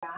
Hello,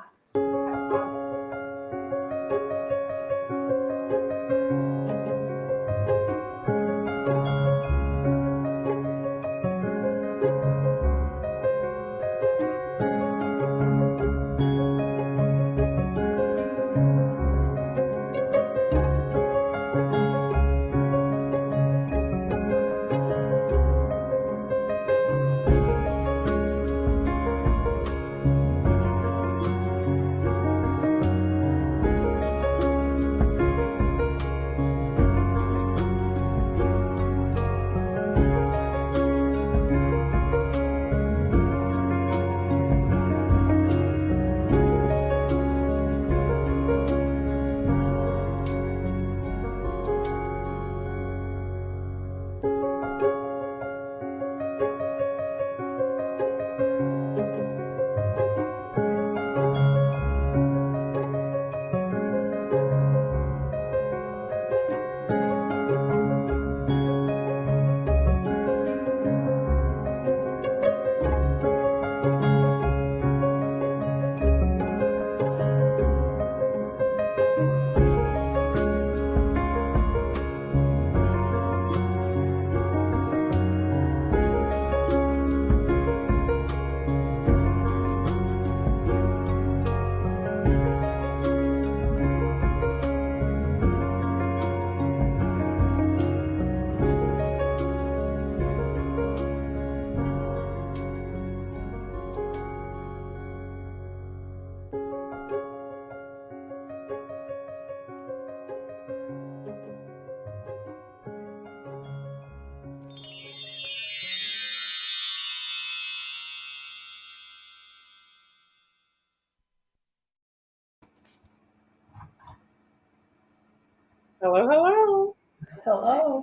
hello. Hello.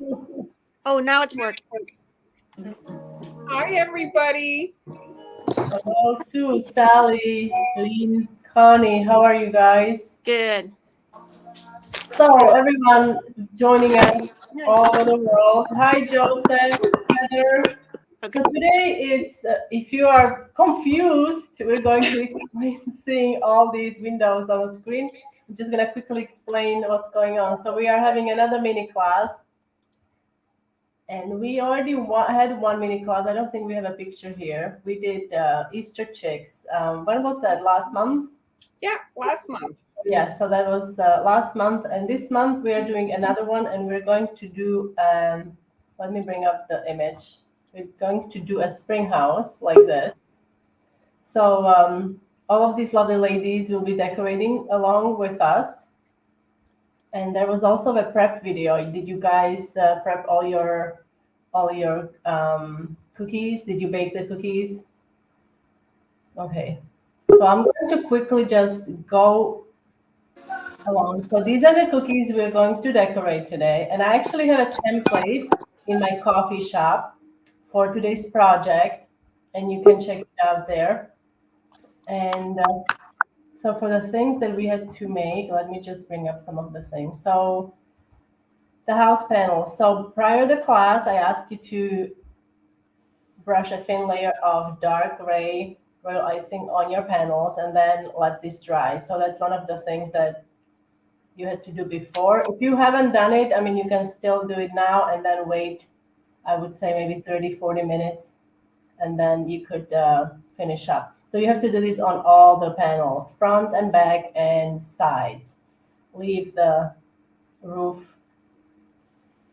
Oh, now it's working. Hi, everybody. Hello, Sue, Sally, Lynn, Connie. How are you guys? Good. So, everyone joining us all over the world. Hi, Joseph, Heather. Okay. So today it's, if you are confused, we're going to explain seeing all these windows on the screen. I'm just going to quickly explain what's going on. So we are having another mini class. And we already had one mini class. I don't think we have a picture here. We did Easter chicks. When was that? Last month? Yeah, last month. Yeah, so that was last month. And this month we are doing another one. And we're going to do, let me bring up the image. We're going to do a spring house like this. So all of these lovely ladies will be decorating along with us. And there was also a prep video. Did you guys prep all your cookies? Did you bake the cookies? Okay. So I'm going to quickly just go along. So these are the cookies we're going to decorate today. And I actually have a template in my coffee shop for today's project. And you can check it out there. And so for the things that we had to make, let me just bring up some of the things. So the house panels. So prior to the class, I asked you to brush a thin layer of dark gray royal icing on your panels and then let this dry. So that's one of the things that you had to do before. If you haven't done it, I mean, you can still do it now and then wait, I would say maybe 30, 40 minutes, and then you could finish up. So you have to do this on all the panels, front and back and sides. Leave the roof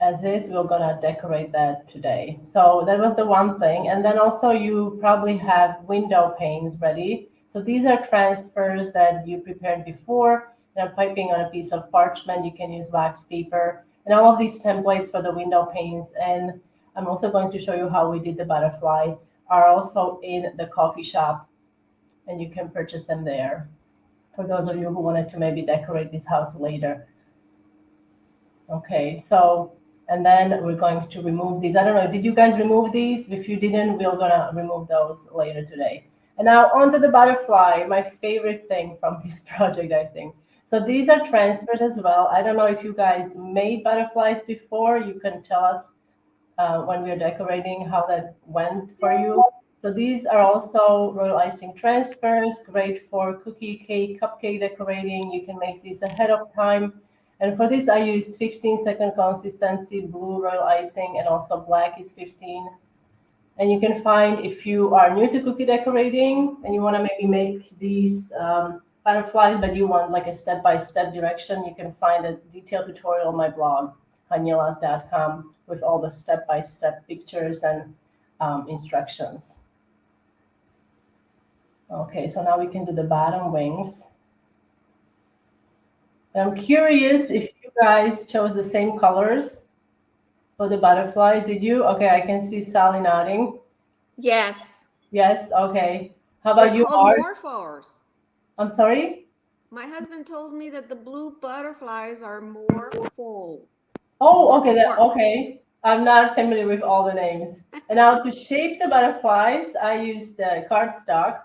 as is. We're gonna decorate that today. So that was the one thing. And then also you probably have window panes ready. So these are transfers that you prepared before. And I'm piping on a piece of parchment. You can use wax paper and all of these templates for the window panes. And I'm also going to show you how we did the butterfly are also in the coffee shop, and you can purchase them there for those of you who wanted to maybe decorate this house later. Okay, so, and then we're going to remove these. I don't know, did you guys remove these? If you didn't, we're gonna remove those later today. And now onto the butterfly, my favorite thing from this project, I think. So these are transfers as well. I don't know if you guys made butterflies before. You can tell us when we're decorating how that went for you. So these are also royal icing transfers, great for cookie, cake, cupcake decorating. You can make these ahead of time. And for this, I used 15-second consistency, blue royal icing, and also black is 15. And you can find, if you are new to cookie decorating and you want to maybe make these butterflies, but you want like a step-by-step direction, you can find a detailed tutorial on my blog, hanielas.com, with all the step-by-step pictures and instructions. Okay, so now we can do the bottom wings. And I'm curious if you guys chose the same colors for the butterflies. Did you? Okay, I can see Sally nodding. Yes. Yes, okay. How about They're you, called Art? morphors. I'm sorry? My husband told me that the blue butterflies are more full. Oh, okay, More. okay. I'm not familiar with all the names. And now to shape the butterflies, I used cardstock.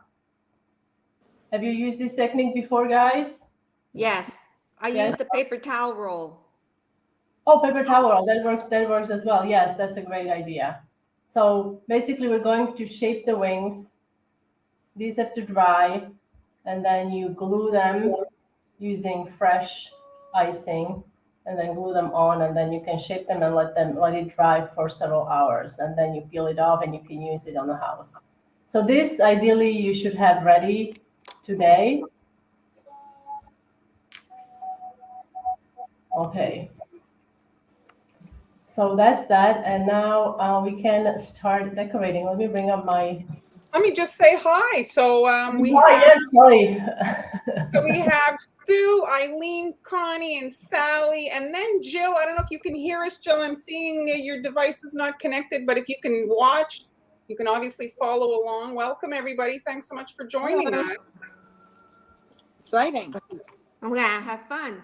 Have you used this technique before, guys? Yes. I Yes. used a paper towel roll. Oh, paper towel roll, that works as well. Yes, that's a great idea. So basically we're going to shape the wings. These have to dry, and then you glue them using fresh icing, and then glue them on, and then you can shape them and let it dry for several hours, and then you peel it off and you can use it on the house. So this ideally you should have ready today. Okay. So that's that, and now we can start decorating. Let me bring up my. Let me just say hi. So we Oh, have yes, sorry. so we have Sue, Eileen, Connie, and Sally, and then Jill. I don't know if you can hear us, Jill. I'm seeing your device is not connected, but if you can watch, you can obviously follow along. Welcome, everybody. Thanks so much for joining us. Exciting. I'm gonna have fun.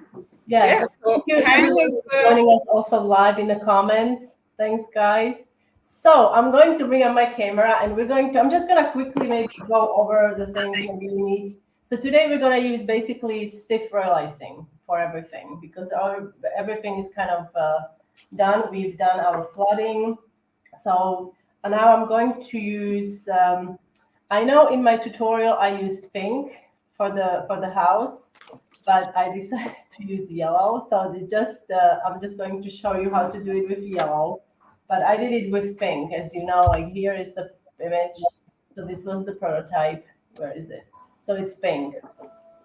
Yes. Yes. So Thank you, Han everyone, is for joining us also live in the comments. Thanks, guys. So I'm going to bring up my camera, and I'm just going to quickly maybe go over the things that you need. So today we're going to use basically stiff royal icing for everything, because everything is kind of done. We've done our flooding. So now I'm going to use, I know in my tutorial I used pink for the house, but I decided to use yellow. So I'm just going to show you how to do it with yellow. But I did it with pink, as you know, like here is the image. So this was the prototype. Where is it? So it's pink.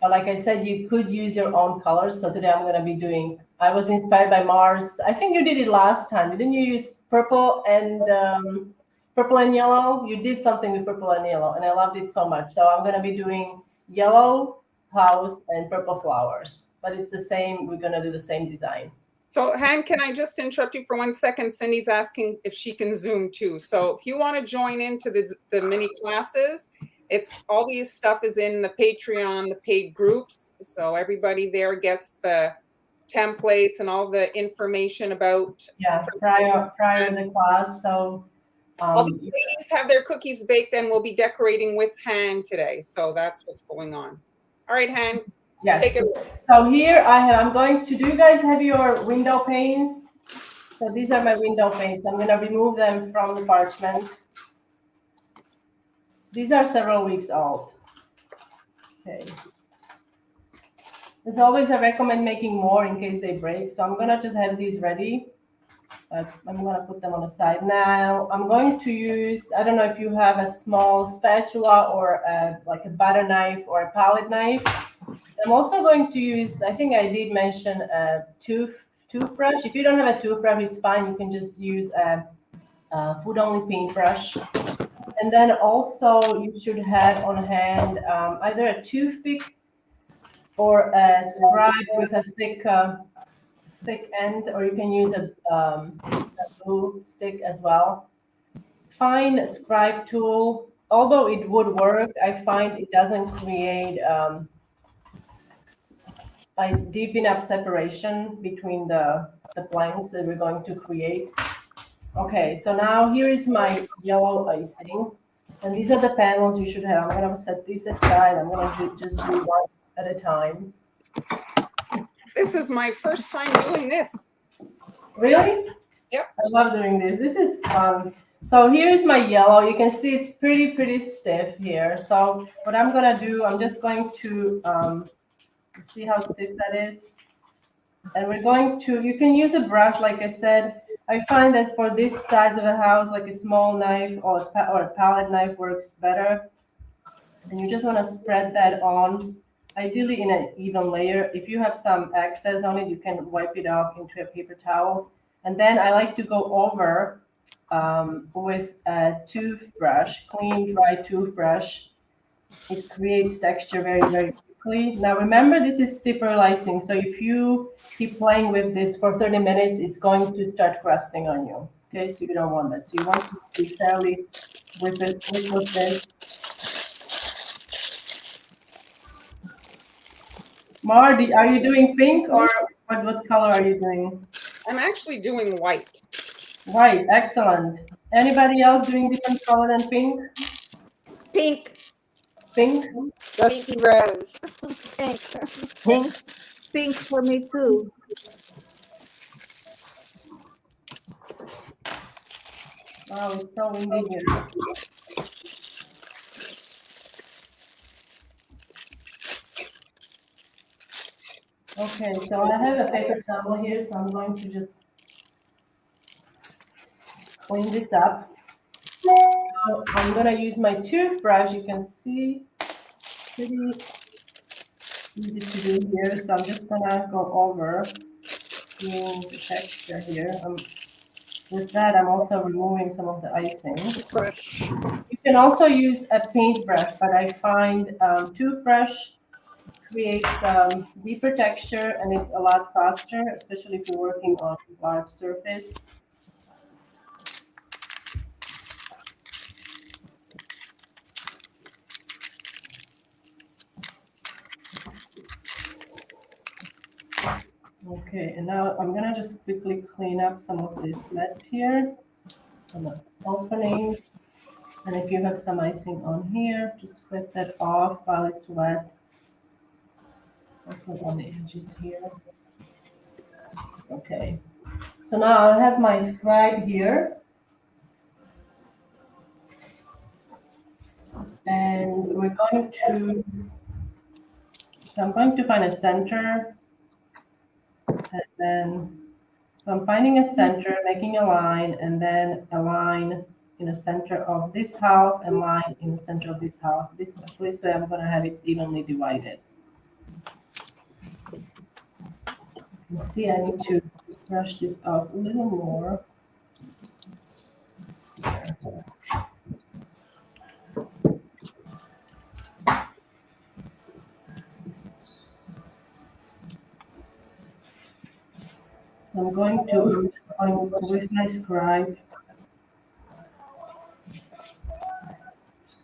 But like I said, you could use your own colors. So today I'm going to be I was inspired by Mars. I think you did it last time. Didn't you use purple and yellow? You did something with purple and yellow, and I loved it so much. So I'm going to be doing yellow house and purple flowers. But it's the same. We're going to do the same design. So Han, can I just interrupt you for 1 second? Cindy's asking if she can Zoom too. So if you want to join into the mini classes, it's all these stuff is in the Patreon, the paid groups. So everybody there gets the templates and all the information about. Yeah, prior to the class. So all the ladies have their cookies baked, and we'll be decorating with Han today. So that's what's going on. All right, Han. Yes. Take it. So here I'm going to do. You guys have your window panes? So these are my window panes. I'm going to remove them from the parchment. These are several weeks old. Okay. As always, I recommend making more in case they break. So I'm going to just have these ready. I'm going to put them on the side. Now I'm going to use, I don't know if you have a small spatula or like a butter knife or a palette knife. I'm also going to use, I think I did mention a toothbrush. If you don't have a toothbrush, it's fine. You can just use a food-only paintbrush. And then also you should have on hand either a toothpick or a scribe with a thick end, or you can use a glue stick as well. Find a scribe tool. Although it would work, I find it doesn't create a deep enough separation between the planks that we're going to create. Okay, so now here is my yellow icing. And these are the panels you should have. I'm going to set these aside. I'm going to just do one at a time. This is my first time doing this. Really? Yep. I love doing this. This is fun. So here's my yellow. You can see it's pretty stiff here. So what I'm gonna do, I'm just going to see how stiff that is. And we're going to, you can use a brush, like I said. I find that for this size of a house, like a small knife or a palette knife works better. And you just want to spread that on, ideally in an even layer. If you have some excess on it, you can wipe it off into a paper towel. And then I like to go over with a toothbrush, clean, dry toothbrush. It creates texture very quickly. Now remember, this is stiffer icing, so if you keep playing with this for 30 minutes, it's going to start crusting on you. Okay, so you don't want that. So you want to be fairly with it, quick with this. Mar, are you doing pink or what color are you doing? I'm actually doing white. White, excellent. Anybody else doing different color than pink? Pink. Pink? Pinky rose. Pink. Pink, pink for me too. Wow, it's so windy here. Okay, so I have a paper towel here, so I'm going to just clean this up. So I'm gonna use my toothbrush. You can see pretty easy to do here. So I'm just gonna go over seeing the texture here. With that, I'm also removing some of the icing. Brush. You can also use a paintbrush, but I find toothbrush creates deeper texture and it's a lot faster, especially if you're working on a large surface. Okay, and now I'm gonna just quickly clean up some of this mess here. On the opening. And if you have some icing on here, just scrape that off while it's wet. Also on the edges here. Okay. So now I have my scribe here. And we're going to, so I'm going to find a center. And then, so I'm finding a center, making a line, and then a line in the center of this half and line in the center of this half. This way I'm gonna have it evenly divided. You can see I need to brush this out a little more. There. I'm going to, with my scribe,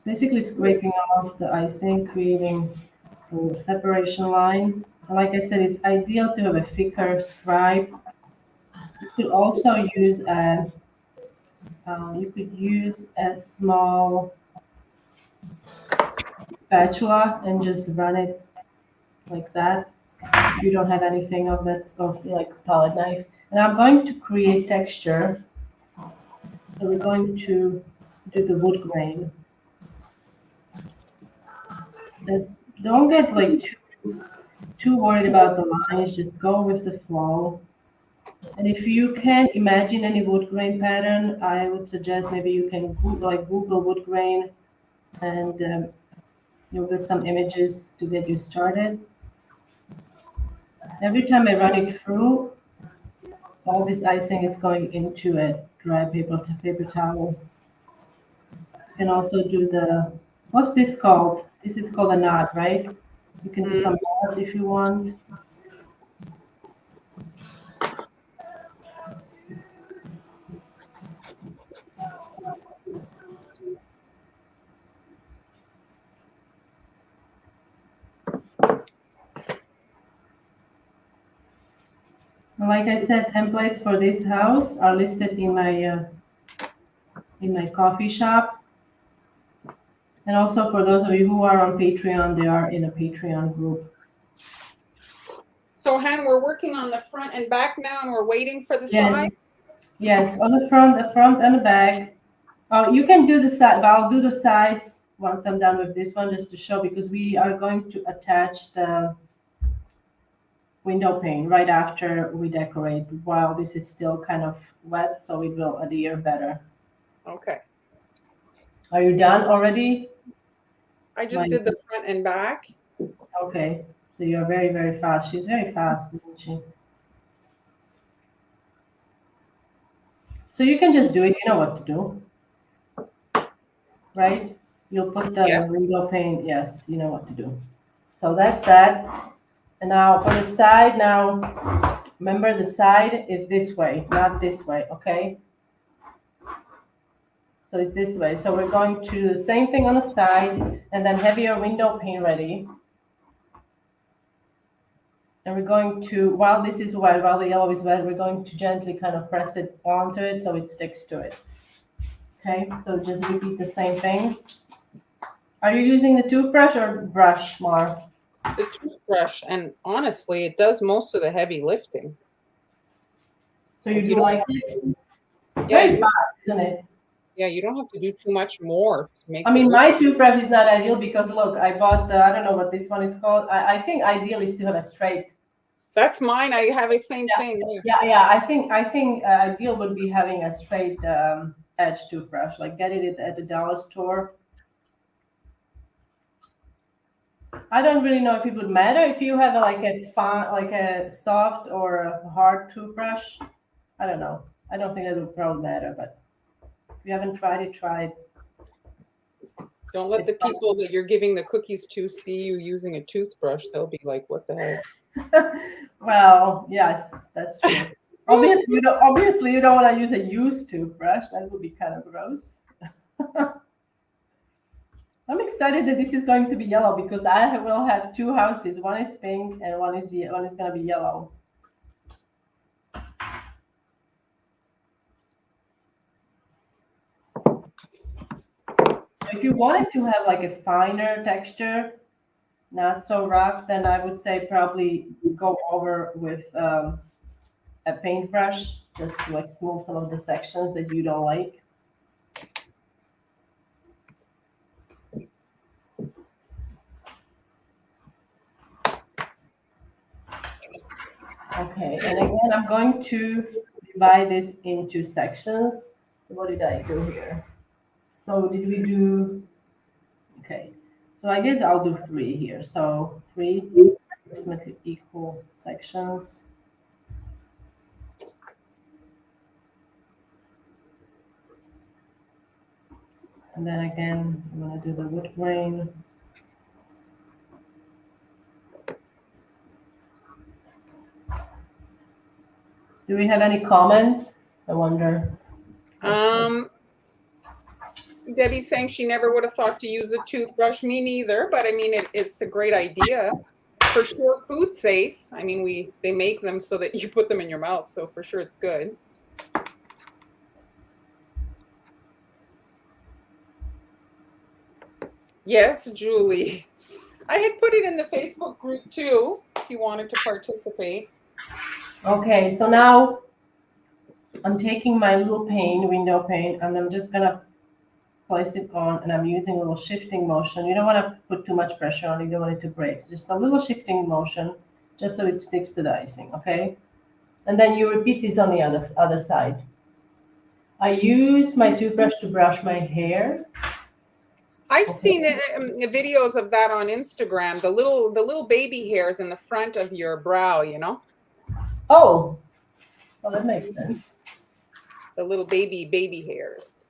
basically scraping off the icing, creating a separation line. And like I said, it's ideal to have a thicker scribe. You could also use a small spatula and just run it like that. If you don't have anything of that stuff, like palette knife. And I'm going to create texture. So we're going to do the wood grain. And don't get like too worried about the lines, just go with the flow. And if you can't imagine any wood grain pattern, I would suggest maybe you can Google wood grain and you'll get some images to get you started. Every time I run it through, all this icing is going into a dry paper towel. You can also do what's this called? This is called a knot, right? You can do some knots if you want. Like I said, templates for this house are listed in my coffee shop. And also for those of you who are on Patreon, they are in a Patreon group. So Han, we're working on the front and back now and we're waiting for the Yes. sides? Yes, on the front and the back. Oh, you can do the side, but I'll do the sides once I'm done with this one, just to show, because we are going to attach the window pane right after we decorate, while this is still kind of wet, so it will adhere better. Okay. Are you done already? I just did the front and back. Okay, so you're very, very fast. She's very fast, isn't she? So you can just do it. You know what to do, right? You'll put the Yes. window pane. Yes, you know what to do. So that's that. And now for the side, now remember the side is this way, not this way, okay? So it's this way. So we're going to do the same thing on the side, and then have your window pane ready. And we're going to, while this is wet, while the yellow is wet, we're going to gently kind of press it onto it so it sticks to it. Okay, so just repeat the same thing. Are you using the toothbrush or brush, Mar? The toothbrush, and honestly, it does most of the heavy lifting. So you You do don't- like it? It's Yeah, very you- fast, isn't it? Yeah, you don't have to do too much more to make I mean, it look- my toothbrush is not ideal because look, I bought the, I don't know what this one is called. I think ideal is to have a straight. That's mine. I have the same thing. Yeah. Yeah. I think ideal would be having a straight edge toothbrush, like get it at the dollar store. I don't really know if it would matter if you have like a fine, like a soft or a hard toothbrush. I don't know. I don't think that would probably matter, but if you haven't tried it, try it. Don't let the people that you're giving the cookies to see you using a toothbrush. They'll be like, "What the heck?" Well, yes, that's true. Obviously, you don't want to use a used toothbrush. That would be kind of gross. I'm excited that this is going to be yellow because will have two houses. One is pink and one is going to be yellow. If you wanted to have like a finer texture, not so rough, then I would say probably go over with a paintbrush just to like smooth some of the sections that you don't like. Okay, and again, I'm going to divide this into sections. So what did I do here? So did we do, okay. So I guess I'll do 3 here. So 3 approximately equal sections. And then again, I'm gonna do the wood grain. Do we have any comments? I wonder. Debbie's saying she never would have thought to use a toothbrush. Me neither. But I mean, it's a great idea. For sure, food safe. I mean, they make them so that you put them in your mouth. So for sure, it's good. Yes, Julie. I had put it in the Facebook group too, if you wanted to participate. Okay, so now I'm taking my little window pane, and I'm just gonna place it on, and I'm using a little shifting motion. You don't want to put too much pressure on it. You don't want it to break. Just a little shifting motion, just so it sticks to the icing, okay? And then you repeat this on the other side. I use my toothbrush to brush my hair. I've seen videos of that on Instagram. The little baby hairs in the front of your brow, you know? Oh, well, that makes sense. The little baby hairs.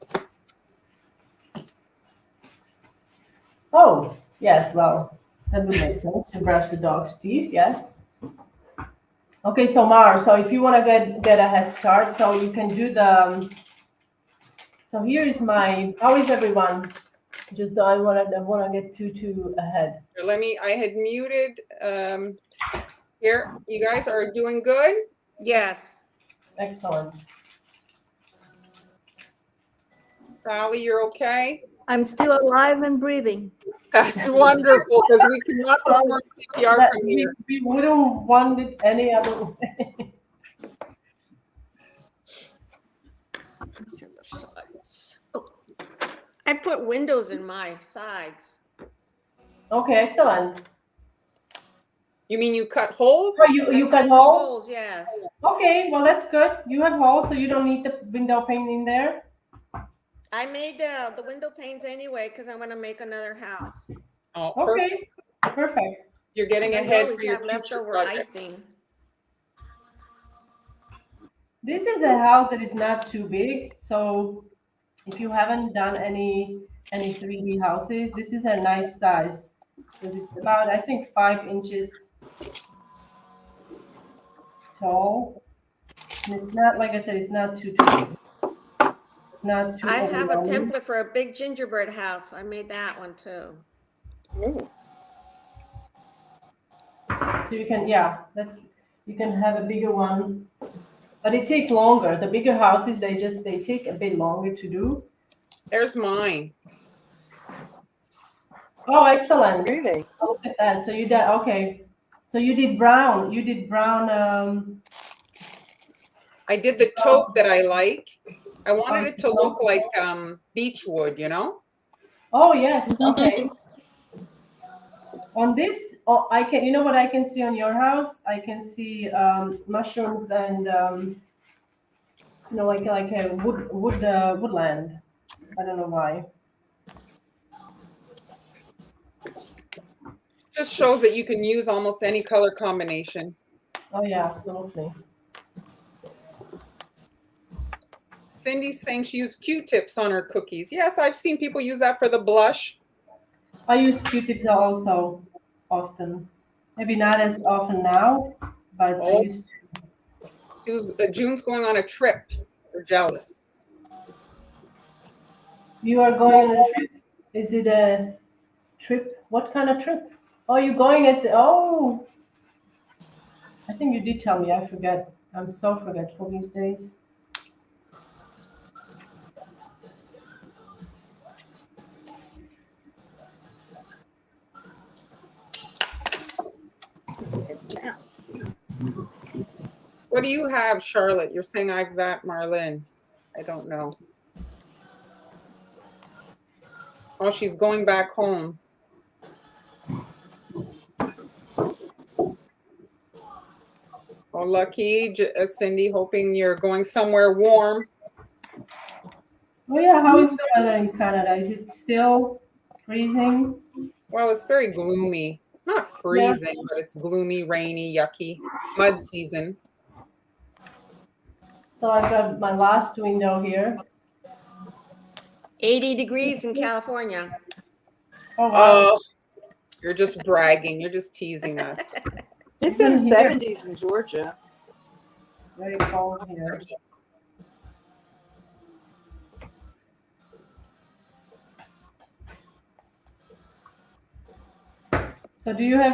Oh, yes, well, that would make sense to brush the dog's teeth, yes. Okay, so Mar, so if you want to get a head start, so you can do the, so here is how is everyone? Just I want to get too ahead. I had muted, here, you guys are doing good? Yes. Excellent. Sally, you're okay? I'm still alive and breathing. That's wonderful, because we cannot perform CPR from here. We wouldn't want it any other way. I put windows in my sides. Okay, excellent. You mean you cut holes? So you I cut holes? yes. Okay, well that's good. You have holes, so you don't need the window pane in there. I made the window panes anyway because I'm gonna make another house. Oh, perfect. Okay, perfect. You're getting And we ahead always for your have future leftover project. icing. This is a house that is not too big, so if you haven't done any 3D houses, this is a nice size because it's about, I think, 5 inches tall. And it's not, like I said, it's not too big. It's not too I have a overwhelming. template for a big gingerbread house. I made that one too. Ooh. So you can, yeah, you can have a bigger one, but it takes longer. The bigger houses, they take a bit longer to do. There's mine. Oh, excellent. Really? Look at that. So you did, okay. So you did brown. You did brown. I did the taupe that I like. I wanted Oh, it to look like beech wood, you know? Oh, yes. Okay. On this, oh, I can, you know what I can see on your house? I can see mushrooms and, like a woodland. I don't know why. Just shows that you can use almost any color combination. Oh, yeah, absolutely. Cindy's saying she used Q-tips on her cookies. Yes, I've seen people use that for the blush. I use Q-tips also often. Maybe not as often now, but I Oh, used to. June's going on a trip. We're jealous. You are going on a trip? Is it a trip? What kind of trip? Oh, you're going oh, I think you did tell me. I forget. I'm so forgetful these days. What do you have, Charlotte? You're saying I've got Marlene. I don't know. Oh, she's going back home. Oh, lucky, Cindy, hoping you're going somewhere warm. Oh yeah, how is the weather in Canada? Is it still freezing? Well, it's very gloomy. Not Yeah. freezing, but it's gloomy, rainy, yucky. Mud season. So I've got my last window here. 80 degrees in California. Oh wow. Oh, you're just bragging. You're just teasing us. It's in the 70s in Georgia. Very cold here. So do you have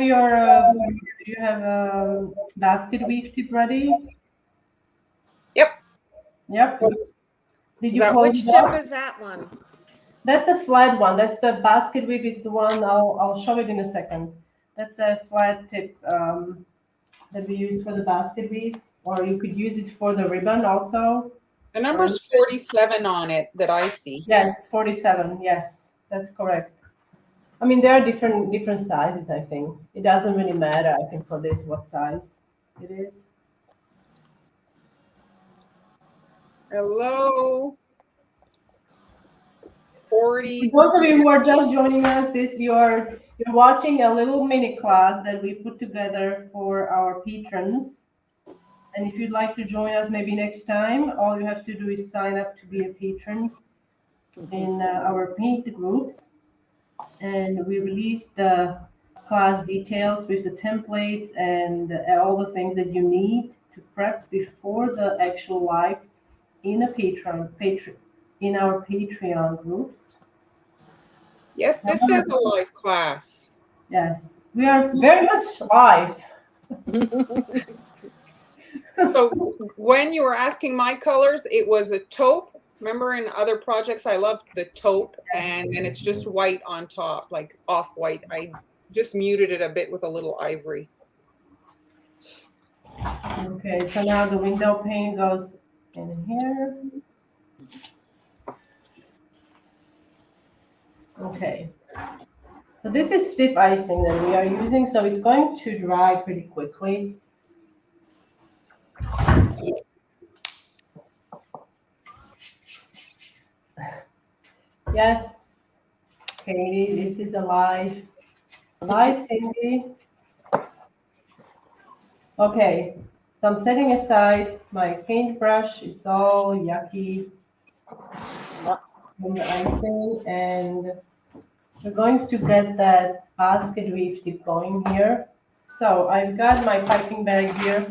basket weave tip ready? Yep. Yep. Did you that- close Which it tip up? is that one? That's the flat one. That's the basket weave is the one. I'll show it in a second. That's a flat tip that we use for the basket weave, or you could use it for the ribbon also. The number's 47 on it that I see. Yes, 47. Yes, that's correct. I mean, there are different sizes. I think it doesn't really matter. I think for this, what size it is. Hello. 40. For those of you who are just joining us, you're watching a little mini class that we put together for our patrons. And if you'd like to join us maybe next time, all you have to do is sign up to be a patron in our paint groups. And we release the class details with the templates and all the things that you need to prep before the actual live in our Patreon groups. Yes, this is a live class. Yes, we are very much live. So when you were asking my colors, it was a taupe. Remember in other projects, I loved the taupe, and then it's just white on top, like off-white. I just muted it a bit with a little ivory. Okay, so now the window pane goes in here. Okay. So this is stiff icing that we are using, so it's going to dry pretty quickly. Yes, Katie, this is alive. Alive, Cindy. Okay, so I'm setting aside my paintbrush. It's all yucky from the icing, and we're going to get that basket weave tip going here. So I've got my piping bag here,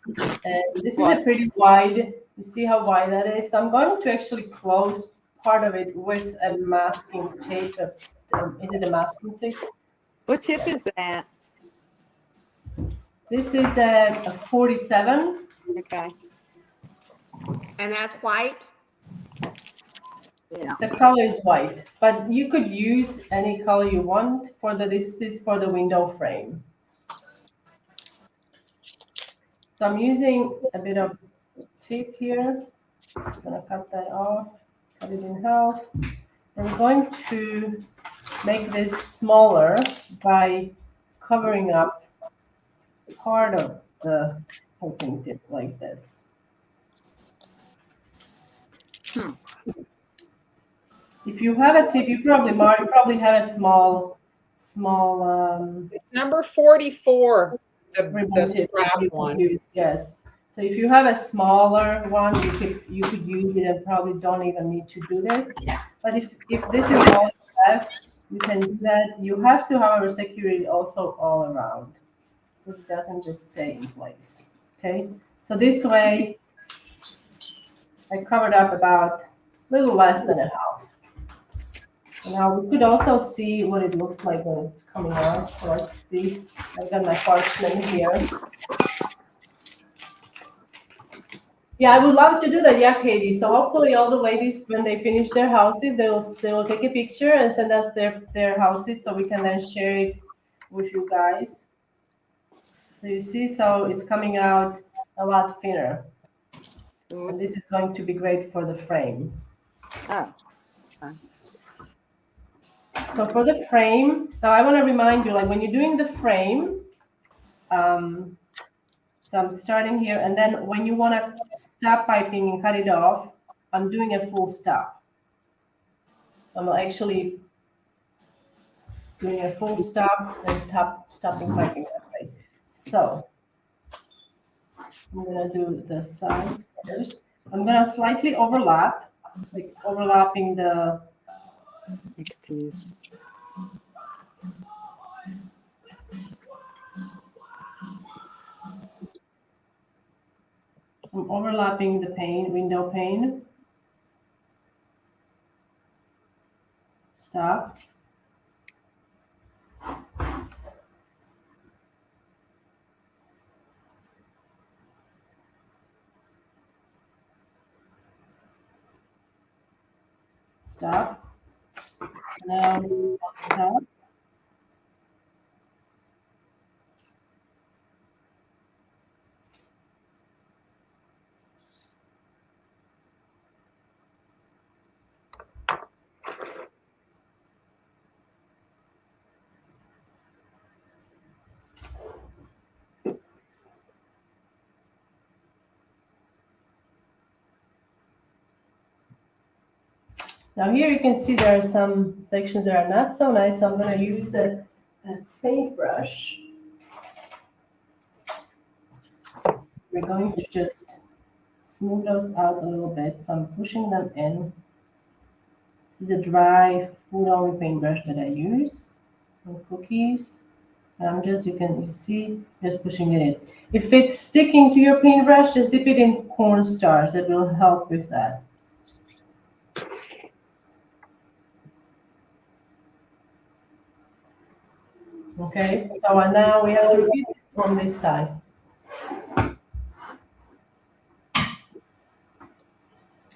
and this is a pretty wide. You see how wide that is? So I'm going to actually close part of it with a masking tape. Is it a masking tape? What tip is that? This is a 47. Okay. And that's white? Yeah. The color is white, but you could use any color you want for the, this is for the window frame. So I'm using a bit of tape here. Just gonna cut that off, cut it in half. And we're going to make this smaller by covering up part of the piping tip like this. If you have a tip, you probably have a small It's number 44, the ribbon tip that strap you could one. use. Yes. So if you have a smaller one, you could use it and probably don't even need to do this. But if this is all you have, you can do that. You have to, however, secure it also all around. It doesn't just stay in place. Okay. So this way, I covered up about a little less than a half. And now we could also see what it looks like when it's coming out. So let's see. I've got my parchment here. Yeah, I would love to do that. Yeah, Katie. So hopefully all the ladies, when they finish their houses, they will take a picture and send us their houses so we can then share it with you guys. So you see, so it's coming out a lot thinner. And this is going to be great for the frame. Oh. So for the frame, so I want to remind you, like when you're doing the frame, so I'm starting here, and then when you want to stop piping and cut it off, I'm doing a full stop. So I'm actually doing a full stop and stopping piping that way. So I'm gonna do the sides first. I'm gonna slightly overlap, like overlapping the. I'm confused. I'm overlapping the pane, window pane. Stop. Stop. Now stop. Now here you can see there are some sections that are not so nice, so I'm going to use a paintbrush. We're going to just smooth those out a little bit. So I'm pushing them in. This is a dry food-only paintbrush that I use for cookies. And I'm just, you see, just pushing it in. If it's sticking to your paintbrush, just dip it in cornstarch. That will help with that. Okay, so and now we have to repeat it on this side.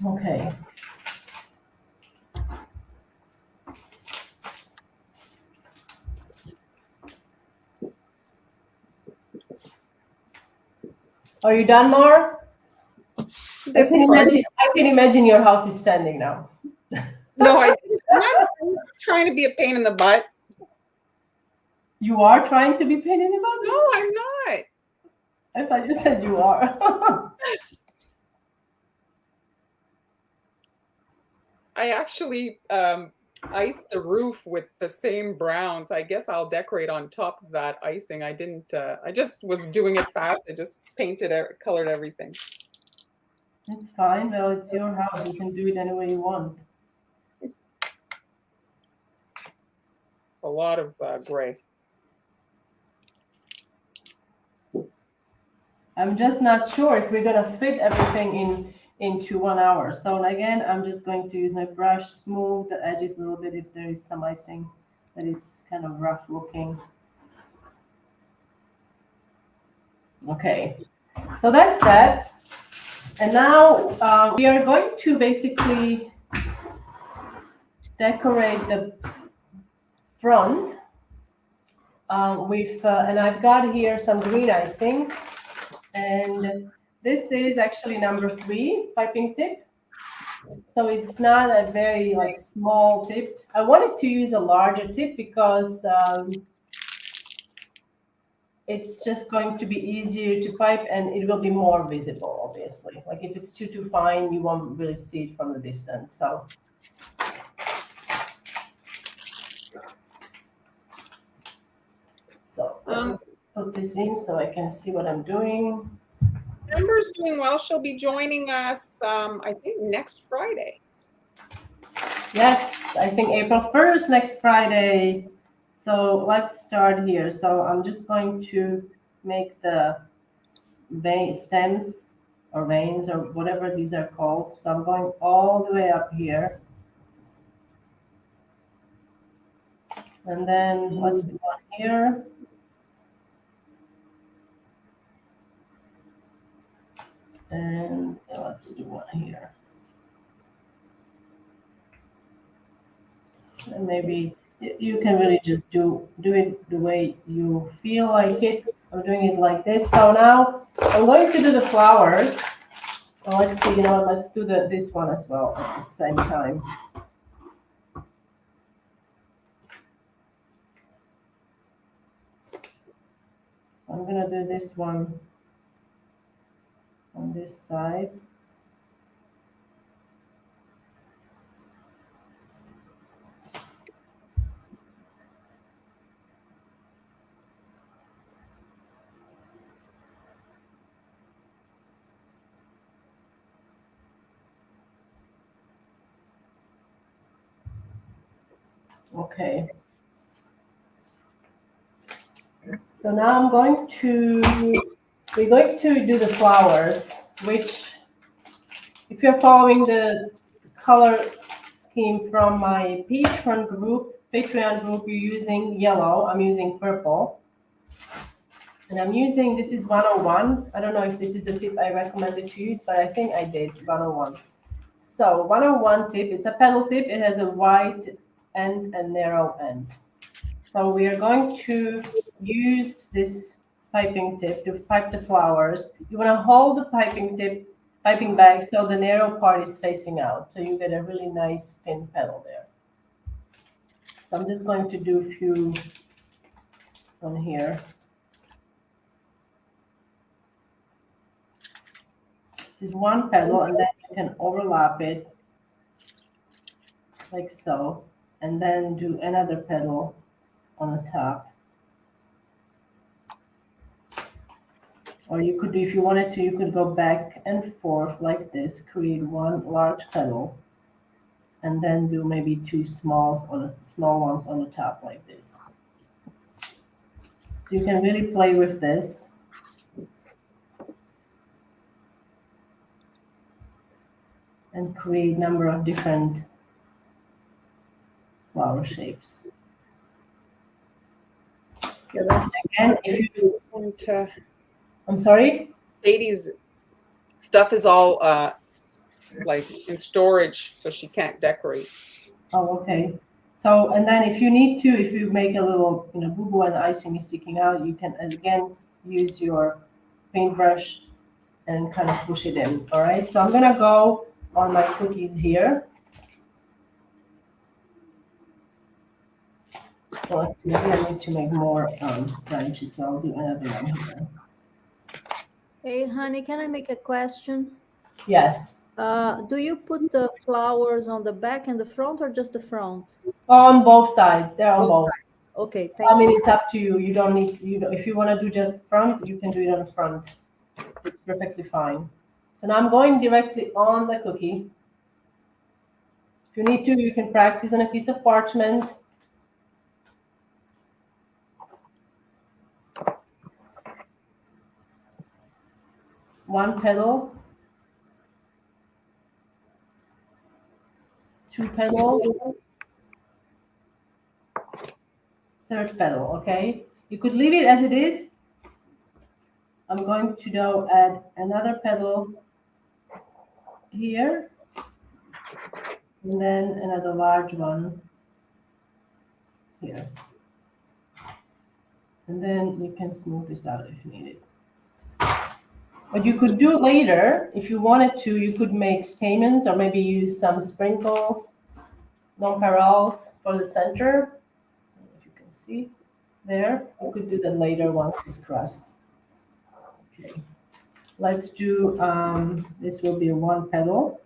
Okay. Are you done, Mar? This part. I can imagine your house is standing now. No, I didn't. I'm not trying to be a pain in the butt. You are trying to be pain in the butt? No, I'm not. I thought you said you are. I actually iced the roof with the same browns. I guess I'll decorate on top of that icing. I didn't, I just was doing it fast. I just painted, colored everything. It's fine. Well, it's your house. You can do it any way you want. It's a lot of gray. I'm just not sure if we're gonna fit everything into 1 hour. So again, I'm just going to use my brush, smooth the edges a little bit if there is some icing that is kind of rough looking. Okay, so that's that. And now we are going to basically decorate the front and I've got here some green icing. And this is actually number 3 piping tip. So it's not a very like small tip. I wanted to use a larger tip because it's just going to be easier to pipe and it will be more visible, obviously. Like if it's too fine, you won't really see it from the distance. So put this in so I can see what I'm doing. Amber's doing well. She'll be joining us, I think, next Friday. Yes, I think April 1st, next Friday. So let's start here. So I'm just going to make the stems or veins or whatever these are called. So I'm going all the way up here. And then let's do one here. And let's do one here. And maybe you can really just do it the way you feel like it. I'm doing it like this. So now I'm going to do the flowers. Well, let's see, let's do this one as well at the same time. I'm gonna do this one on this side. Okay. So now we're going to do the flowers, which if you're following the color scheme from my Patreon group, you're using yellow, I'm using purple. And I'm using, this is 101. I don't know if this is the tip I recommended to use, but I think I did 101. So 101 tip, it's a pedal tip. It has a wide end and narrow end. So we are going to use this piping tip to pipe the flowers. You want to hold the piping bag so the narrow part is facing out. So you get a really nice pin pedal there. So I'm just going to do a few on here. This is one pedal, and then you can overlap it like so, and then do another pedal on the top. Or you could, if you wanted to, you could go back and forth like this, create one large pedal, and then do maybe two small ones on the top like this. So you can really play with this. And create a number of different flower shapes. Yeah, that's Again, if you I'm sorry? Katie's stuff is all like in storage, so she can't decorate. Oh, okay. So, and then if you need to, if you make a little, boo-boo and the icing is sticking out, you can, again, use your paintbrush and kind of push it in, all right? So I'm gonna go on my cookies here. So let's see, maybe I need to make more branches, so I'll do another one here. Hey, honey, can I make a question? Yes, Do you put the flowers on the back and the front or just the front? on both sides. They're on Both both. sides. Okay, I thank mean, you. it's up to you. You don't need, if you want to do just front, you can do it on the front. It's perfectly fine. So now I'm going directly on the cookie. If you need to, you can practice on a piece of parchment. One petal, two petals, third petal, okay? You could leave it as it is. I'm going to now add another petal here, and then another large one here. And then you can smooth this out if you need it. What you could do later, if you wanted to, you could make stamens or maybe use some sprinkles, nonpareils for the center. If you can see there, you could do that later once it's crust. Okay, let's do, this will be one petal.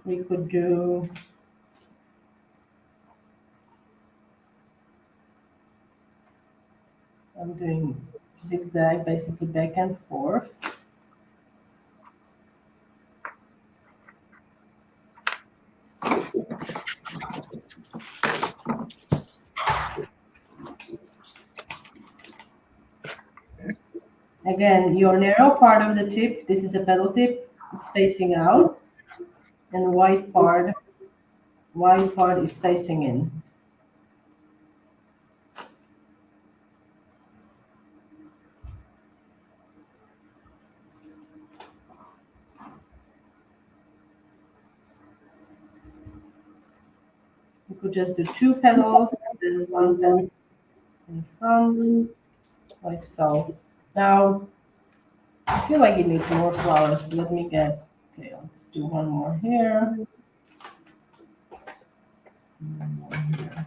We could do, I'm doing zigzag, basically back and forth. Again, your narrow part of the tip, this is the petal tip, it's facing out, and the white part is facing in. You could just do two petals and then one petal in front, like so. Now, I feel like it needs more flowers. So let me get, okay, let's do one more here. One more here.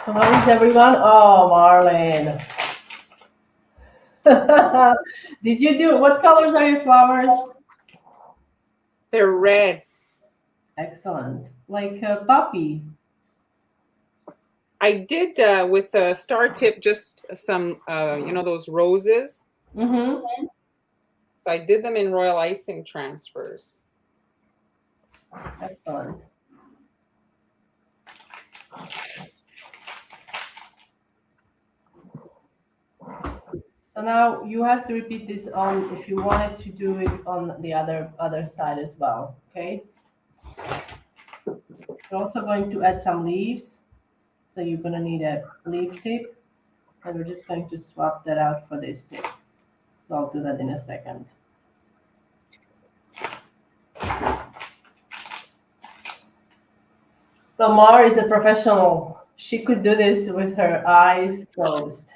So how is everyone? Oh, Marlene. Did you do, what colors are your flowers? They're red. Excellent. Like a puppy. I did with a star tip just some, those roses. Mm-hmm. So I did them in royal icing transfers. Excellent. So now you have to repeat this on, if you wanted to do it on the other side as well, okay? We're also going to add some leaves. So you're gonna need a leaf tip, and we're just going to swap that out for this tip. So I'll do that in a second. So Mar is a professional. She could do this with her eyes closed.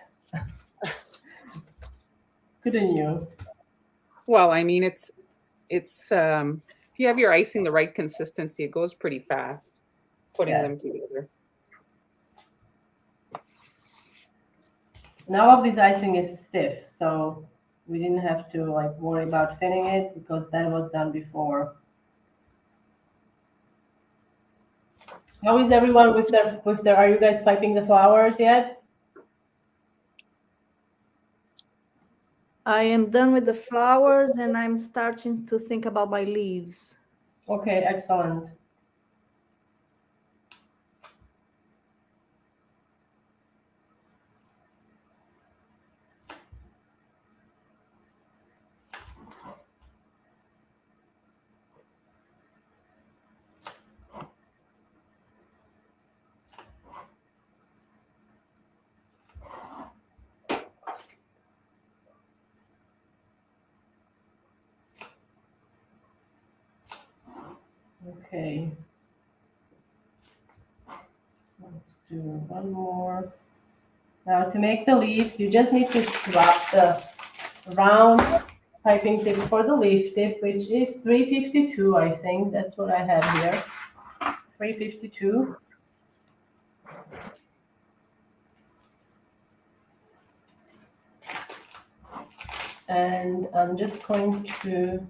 Couldn't you? Well, I mean, it's if you have your icing the right consistency, it goes pretty fast putting them Yes. together. Now all of this icing is stiff, so we didn't have to like worry about thinning it because that was done before. How is everyone with their, are you guys piping the flowers yet? I am done with the flowers and I'm starting to think about my leaves. Okay, excellent. Okay. Let's do one more. Now to make the leaves, you just need to swap the round piping tip for the leaf tip, which is 352, I think. That's what I have here. 352. And I'm just going to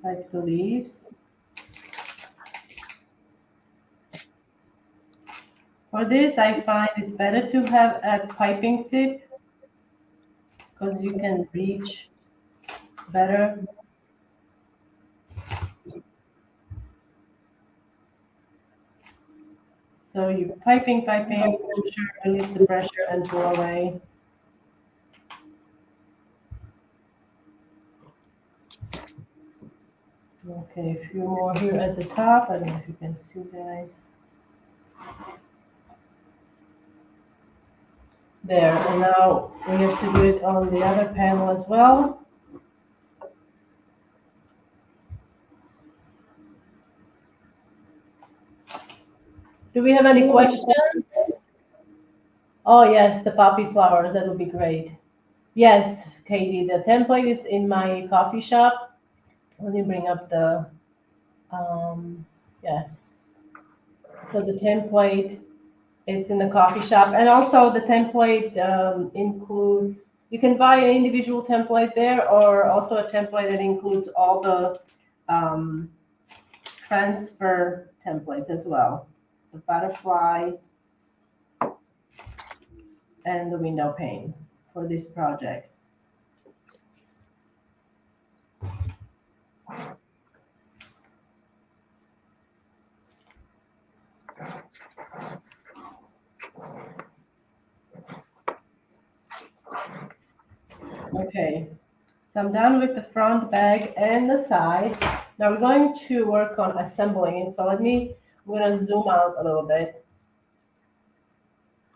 pipe the leaves. For this, I find it's better to have a piping tip because you can reach better. So you piping, push, release the pressure and pull away. Okay, a few more here at the top. I don't know if you can see, guys. There, and now we have to do it on the other panel as well. Do we have any questions? Oh yes, the poppy flowers, that would be great. Yes, Katie, the template is in my coffee shop. Let me bring up the, yes. So the template, it's in the coffee shop. And also the template includes, you can buy an individual template there or also a template that includes all the transfer templates as well. The butterfly and the window pane for this project. Okay, so I'm done with the front bag and the sides. Now we're going to work on assembling it. So I'm gonna zoom out a little bit.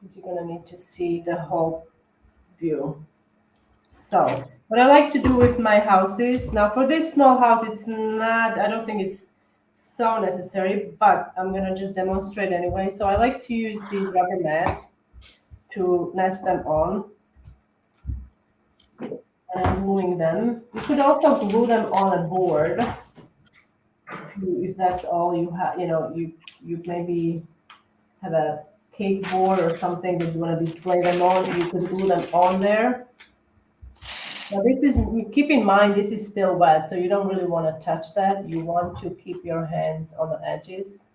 Because you're gonna need to see the whole view. So what I like to do with my houses, now for this small house, it's not, I don't think it's so necessary, but I'm gonna just demonstrate anyway. So I like to use these rubber mats to nest them on. And I'm gluing them. You could also glue them on a board if that's all you have. You know, you maybe have a cake board or something that you want to display them on. You could glue them on there. Now this is, keep in mind, this is still wet, so you don't really want to touch that. You want to keep your hands on the edges.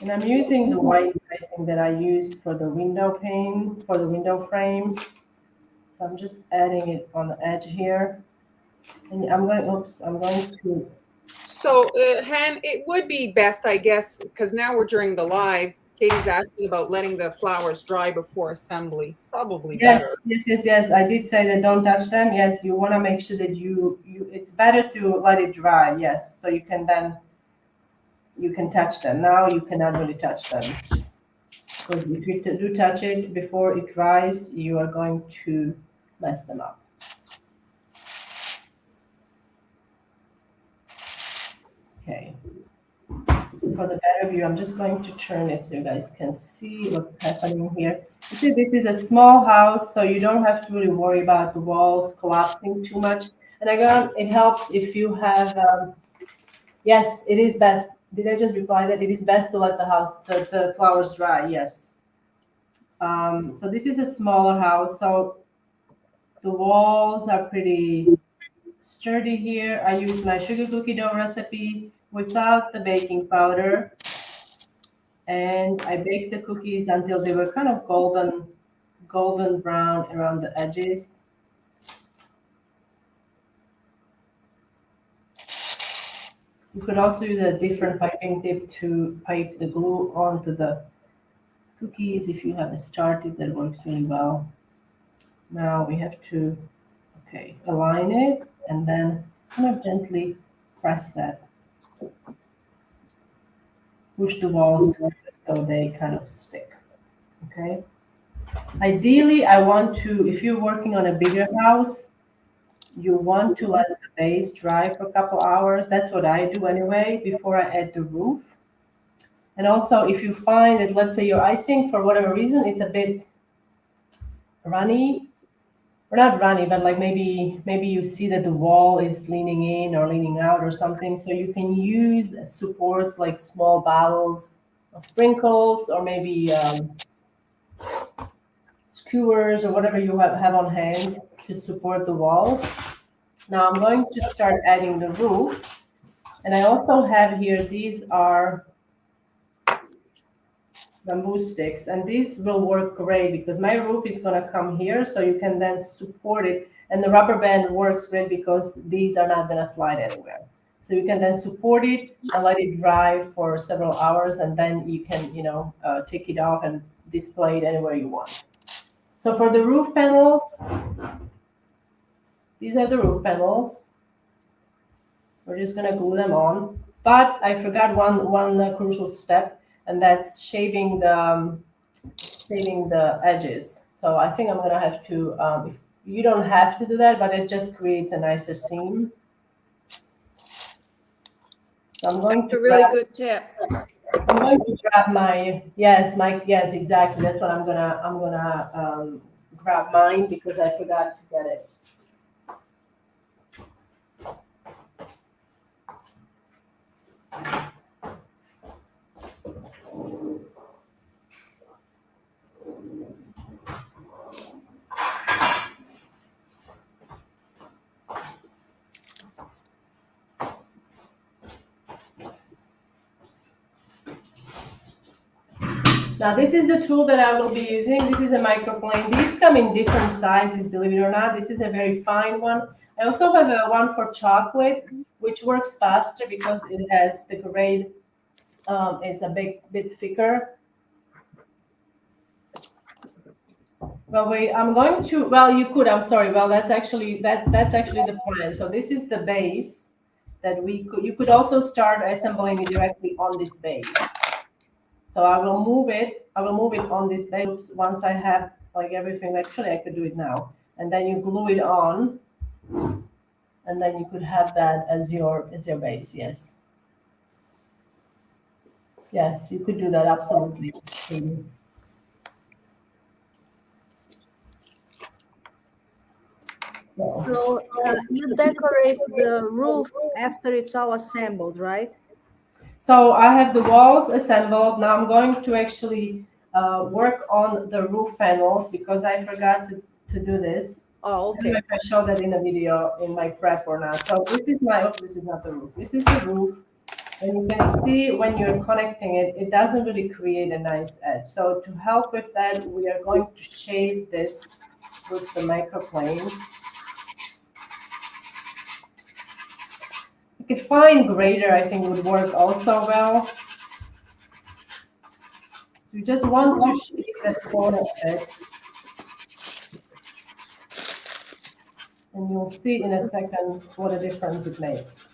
And I'm using the white icing that I used for the window pane, for the window frames. So I'm just adding it on the edge here. And I'm going to. So, Han, it would be best, I guess, because now we're during the live. Katie's asking about letting the flowers dry before assembly. Probably Yes, better. yes. I did say that don't touch them. Yes, you want to make sure that it's better to let it dry. Yes, so you can touch them. Now you cannot really touch them. Because if you do touch it before it dries, you are going to mess them up. Okay. So for the better view, I'm just going to turn it so you guys can see what's happening here. You see, this is a small house, so you don't have to really worry about the walls collapsing too much. And again, it helps if you have, yes, it is best. Did I just reply that it is best to let the flowers dry? Yes. So this is a smaller house, so the walls are pretty sturdy here. I use my sugar cookie dough recipe without the baking powder. And I baked the cookies until they were kind of golden brown around the edges. You could also use a different piping tip to pipe the glue onto the cookies if you have a star tip that works really well. Now we have to, align it and then kind of gently press that. Push the walls so they kind of stick, okay? Ideally, I want to, if you're working on a bigger house, you want to let the base dry for a couple hours. That's what I do anyway before I add the roof. And also, if you find that, let's say your icing, for whatever reason, it's a bit runny, or not runny, but like maybe you see that the wall is leaning in or leaning out or something. So you can use supports like small bottles of sprinkles, or maybe skewers or whatever you have on hand to support the walls. Now I'm going to start adding the roof. And I also have here, these are bamboo sticks, and these will work great because my roof is going to come here, so you can then support it. And the rubber band works great because these are not going to slide anywhere. So you can then support it and let it dry for several hours, and then you can, take it off and display it anywhere you want. So for the roof panels, these are the roof panels. We're just going to glue them on. But I forgot one crucial step, and that's shaving the edges. So I think I'm going to have to, if you don't have to do that, but it just creates a nicer seam. So I'm going That's to a really good tip. I'm going to grab yes, exactly. That's what I'm gonna grab mine because I forgot to get it. Now this is the tool that I will be using. This is a microplane. These come in different sizes, believe it or not. This is a very fine one. I also have a one for chocolate, which works faster because it has the grade. It's a bit thicker. Well, I'm going to. Well, you could. I'm sorry. Well, that's actually the plan. So this is the base that you could also start assembling it directly on this base. So I will move it on this base once I have like everything. Actually, I could do it now. And then you glue it on. And then you could have that as your base, yes. Yes, you could do that, absolutely. So you decorate the roof after it's all assembled, right? So I have the walls assembled. Now I'm going to actually work on the roof panels because I forgot to do this. Oh, I don't know okay. if I showed that in a video in my prep or not. So this is not the roof. This is the roof. And you can see when you're connecting it, it doesn't really create a nice edge. So to help with that, we are going to shave this with the microplane. A fine grater, I think, would work also well. You just want to shave that corner of it. And you'll see in a second what a difference it makes.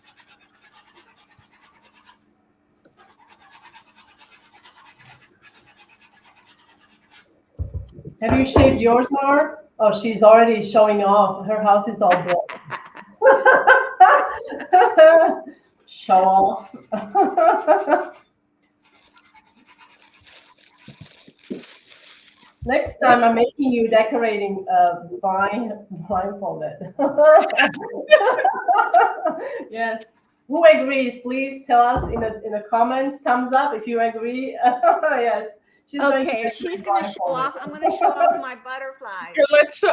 Have you shaved yours, Mar? Oh, she's already showing off. Her house is all built. Show off. Next time I'm making you decorating blindfolded. Yes. Who agrees? Please tell us in the comments. Thumbs up if you agree. Yes. Okay, if she's going to show off, I'm going to show off my butterflies. Here,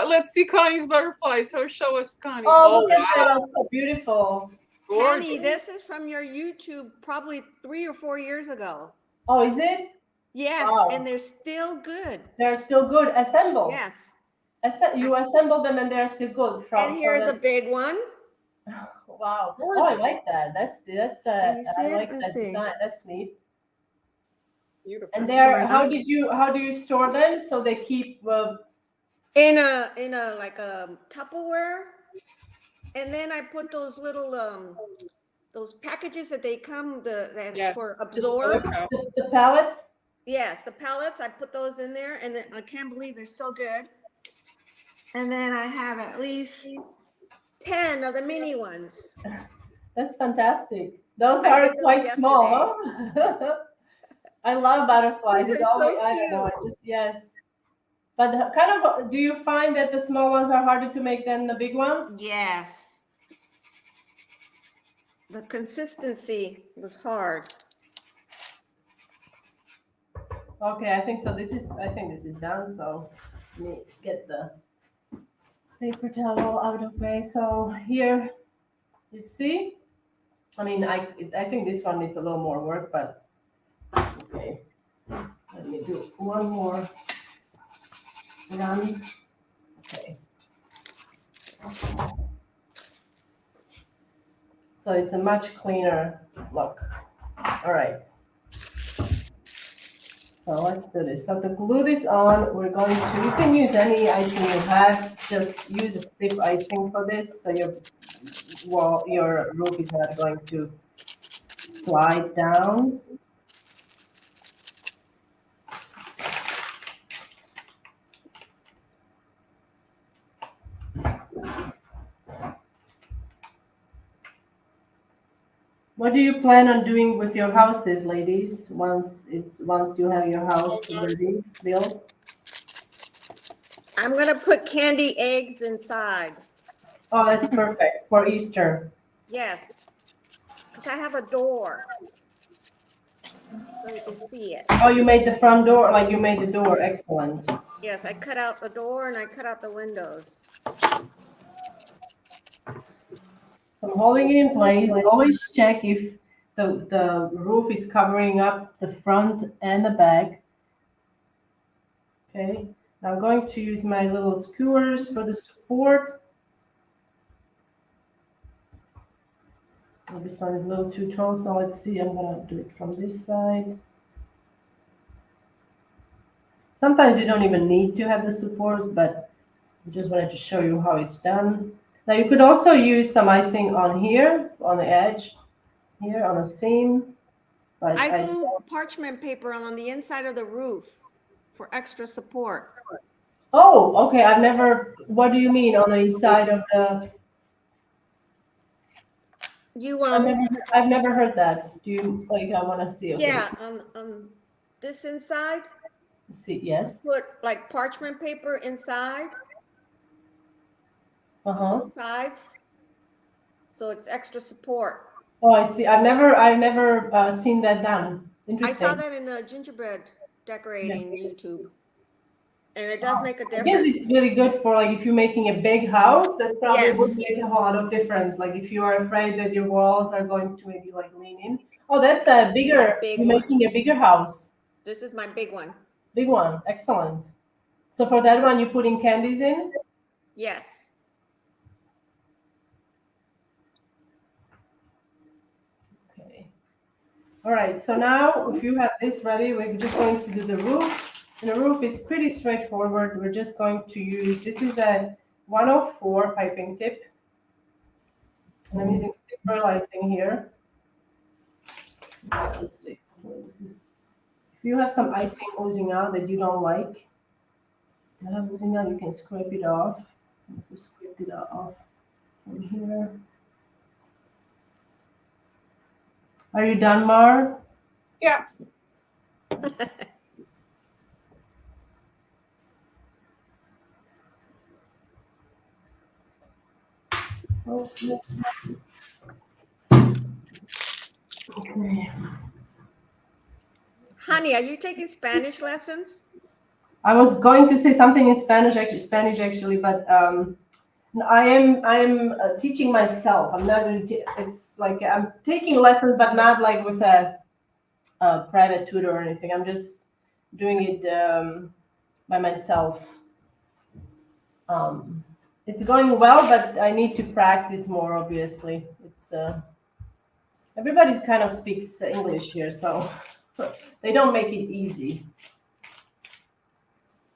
let's see Connie's butterflies. So show us, Connie. Oh, look at that. That's so beautiful. Gorgeous. Connie, this is from your YouTube probably 3 or 4 years ago. Oh, is it? Yes, Wow. and they're still good. They're still good. Assembled. Yes. You assemble them and they're still good. And here's a big one. Wow. Oh, I like that. Can you see I it? like Let's that see. design. That's neat. Beautiful. And how do you store them so they keep in a like a Tupperware, and then I put those little those packages that they come Yes. for absorb. the pallets? Yes, the pellets. I put those in there, and then I can't believe they're still good. And then I have at least 10 of the mini ones. That's fantastic. Those I are did those quite small, huh? I love butterflies. These It's are always, so I don't know, cute. I just, yes. But kind of, do you find that the small ones are harder to make than the big ones? Yes. The consistency was hard. Okay, I think so. I think this is done. So let me get the paper towel out of the way. So here, you see, I mean, I think this one needs a little more work, but okay. Let me do one more run. Okay. So it's a much cleaner look. All right. So let's do this. So to glue this on, we're going to, you can use any icing you have, just use a stiff icing for this, so your roof is not going to slide down. What do you plan on doing with your houses, ladies, once you have your house ready, built? I'm gonna put candy eggs inside. Oh, that's perfect for Easter. Yes, because I have a door. So you can see it. Oh, you made the front door, like you made the door, excellent. Yes, I cut out the door and I cut out the windows. I'm holding it in place. Always check if the roof is covering up the front and the back. Okay, I'm going to use my little skewers for the support. Oh, this one is a little too tall, so let's see. I'm gonna do it from this side. Sometimes you don't even need to have the supports, but I just wanted to show you how it's done. Now you could also use some icing on here, on the edge, here on the seam. But I glue parchment paper on the inside of the roof for extra support. oh, okay. I've never. What do you mean on the inside of the? You I've never heard that. Do you like? I want to see. Okay. yeah, on this inside, See. Yes. put like parchment paper inside Uh on huh. both sides. So it's extra support. Oh, I see. I've never seen that done. I saw Interesting. that in the gingerbread decorating YouTube. And it does Wow. make a I guess difference. it's really good for like if you're making a big house, that probably Yes. would make a lot of difference. Like if you are afraid that your walls are going to maybe like lean in. Oh, that's a This is bigger. a big You're one. making a bigger house. This is my big one. Big one. Excellent. So for that one, you're putting candies in. Yes. Okay. All right. So now, if you have this ready, we're just going to do the roof. And the roof is pretty straightforward. We're just going to use. This is a 104 piping tip. And I'm using sterile icing here. So let's see. If you have some icing oozing out that you don't like, oozing out, you can scrape it off. Just scrape it off from here. Are you done, Mar? Yeah. Oh, okay. Honey, are you taking Spanish lessons? I was going to say something in Spanish actually, but I am teaching myself. I'm not. It's like I'm taking lessons, but not like with a private tutor or anything. I'm just doing it by myself. It's going well, but I need to practice more. Obviously, it's everybody kind of speaks English here, so they don't make it easy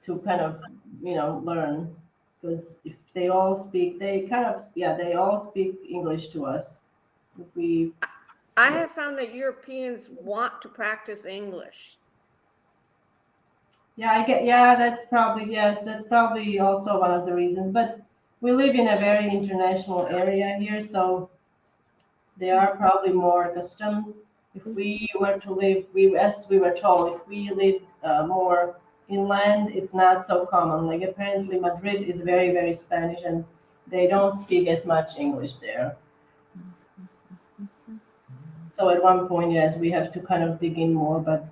to kind of learn, because if they all speak, they all speak English to us. If we I have found that Europeans want to practice English. that's probably also one of the reasons. But we live in a very international area here, so they are probably more accustomed. If we were to live, as we were told, if we live more inland, it's not so common. Like apparently Madrid is very, very Spanish, and they don't speak as much English there. So at one point, yes, we have to kind of dig in more, but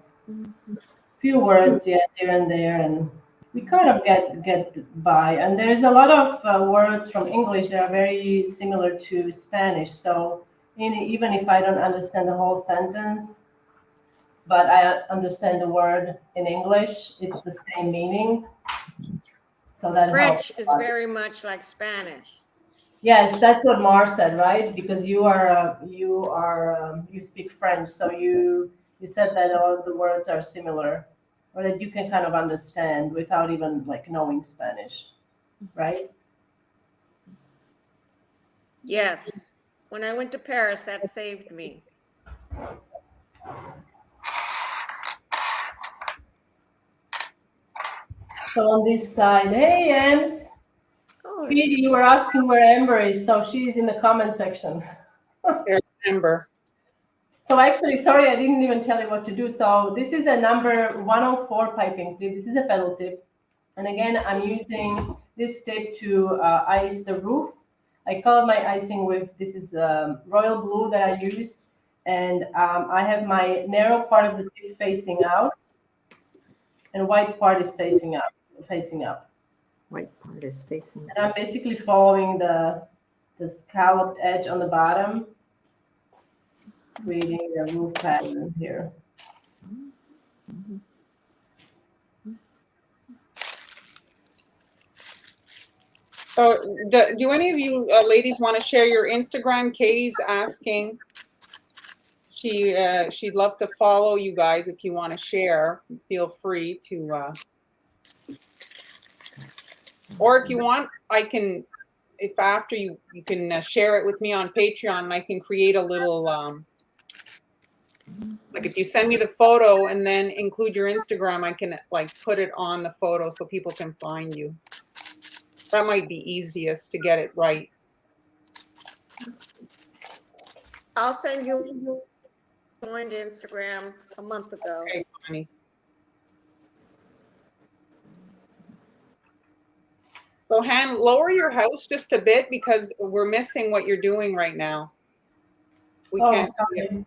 few words, yes, here and there, and we kind of get by. And there's a lot of words from English that are very similar to Spanish. So even if I don't understand the whole sentence, but I understand the word in English, it's the same meaning. So that helps. French is very much like Spanish. Yes, that's what Mar said, right? Because you speak French, so you said that all the words are similar, or that you can kind of understand without even like knowing Spanish, right? Yes. When I went to Paris, that saved me. So on this side, hey, Ems, Oh, Speedy, you were asking where Amber is, so she's in the comment section. There's Amber. So actually, sorry, I didn't even tell you what to do. So this is a number 104 piping tip. This is a pedal tip. And again, I'm using this tip to ice the roof. I color my icing with, this is royal blue that I used. And I have my narrow part of the tip facing out. And white part is facing up. White part is facing. And I'm basically following the scalloped edge on the bottom, creating the roof pattern here. So do any of you ladies want to share your Instagram? Katie's asking. She'd love to follow you guys. If you want to share, feel free to. Or if you want, I can. If after you can share it with me on Patreon, and I can create a little. Like if you send me the photo and then include your Instagram, I can like put it on the photo so people can find you. That might be easiest to get it right. I'll send you. Joined Instagram a month ago. Okay, honey. So Han, lower your house just a bit because we're missing what you're doing right now. We can't see it. Sorry.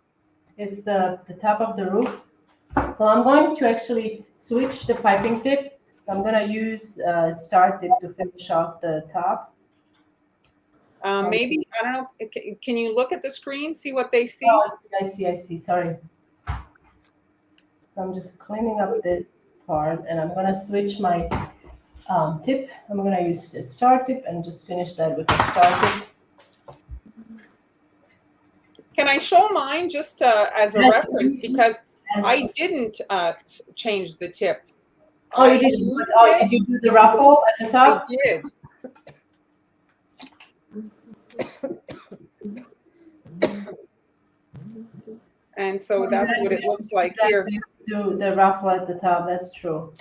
It's the top of the roof. So I'm going to actually switch the piping tip. I'm going to use star tip to finish off the top. Maybe, I don't know, can you look at the screen, see what they see? Oh, I see. Sorry. So I'm just cleaning up this part, and I'm going to switch my tip. I'm going to use the star tip and just finish that with the star tip. Can I show mine just as a Yes. reference? Because Yes. I didn't change the tip. Oh, you did. Did you do the ruffle at the top? I did. And so that's what it looks like here. Do the ruffle at the top. That's true.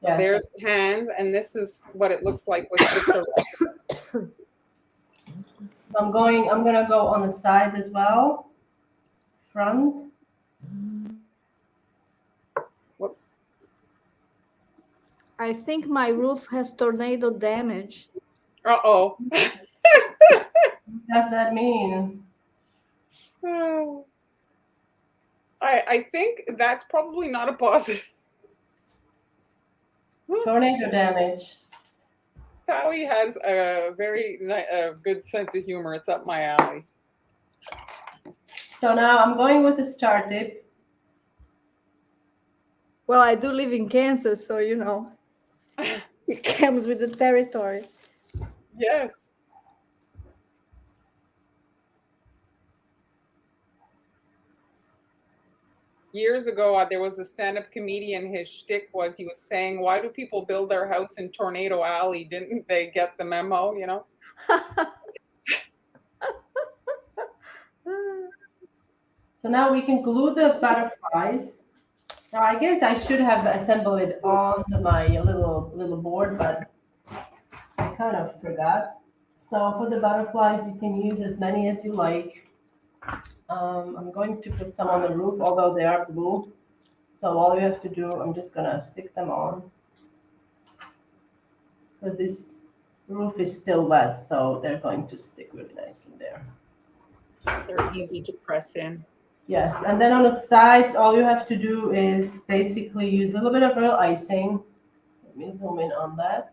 Yes. There's hands, and this is what it looks like with just a So I'm gonna go on the sides as well. Front. whoops. I think my roof has tornado damage. Uh-oh. What does that mean? I think that's probably not a positive. Tornado damage. Sally has a very good sense of humor. It's up my alley. So now I'm going with the star tip. Well, I do live in Kansas, so you know, it comes with the territory. Yes. Years ago, there was a stand-up comedian. His shtick was he was saying, "Why do people build their house in Tornado Alley? Didn't they get the memo?" You know. So now we can glue the butterflies. Now I guess I should have assembled it on my little board, but I kind of forgot. So for the butterflies, you can use as many as you like. I'm going to put some on the roof, although they are blue. So all you have to do, I'm just gonna stick them on. But this roof is still wet, so they're going to stick really nicely there. They're easy to press in. Yes, and then on the sides, all you have to do is basically use a little bit of real icing. Let me zoom in on that.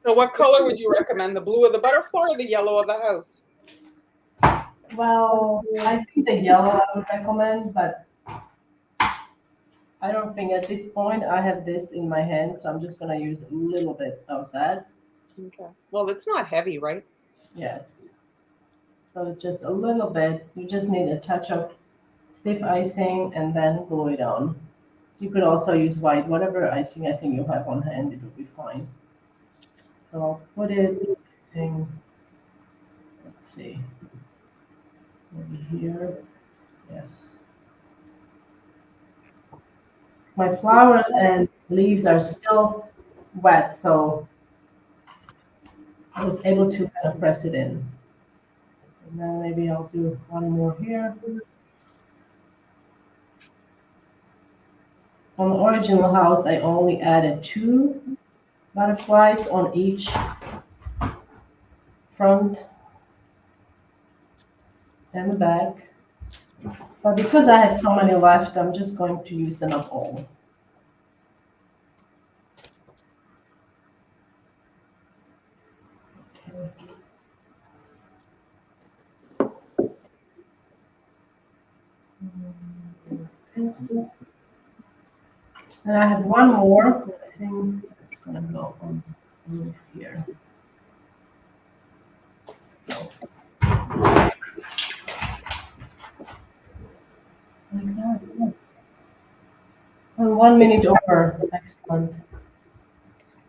So what color would you recommend? The blue of the butterfly or the yellow of the house? Well, I think the yellow I would recommend, but I don't think at this point I have this in my hand, so I'm just gonna use a little bit of that. Okay. Well, it's not heavy, right? Yes. So just a little bit. You just need a touch of stiff icing and then glue it on. You could also use white, whatever icing I think you have on hand, it will be fine. So I'll put it in, let's see, maybe here. Yes. My flowers and leaves are still wet, so I was able to kind of press it in. And then maybe I'll do one more here. On the original house, I only added 2 butterflies on each front and the back. But because I have so many left, I'm just going to use them up all. Okay. And I have one more. I think it's gonna go on the roof here. So, like that. And 1 minute over. Excellent.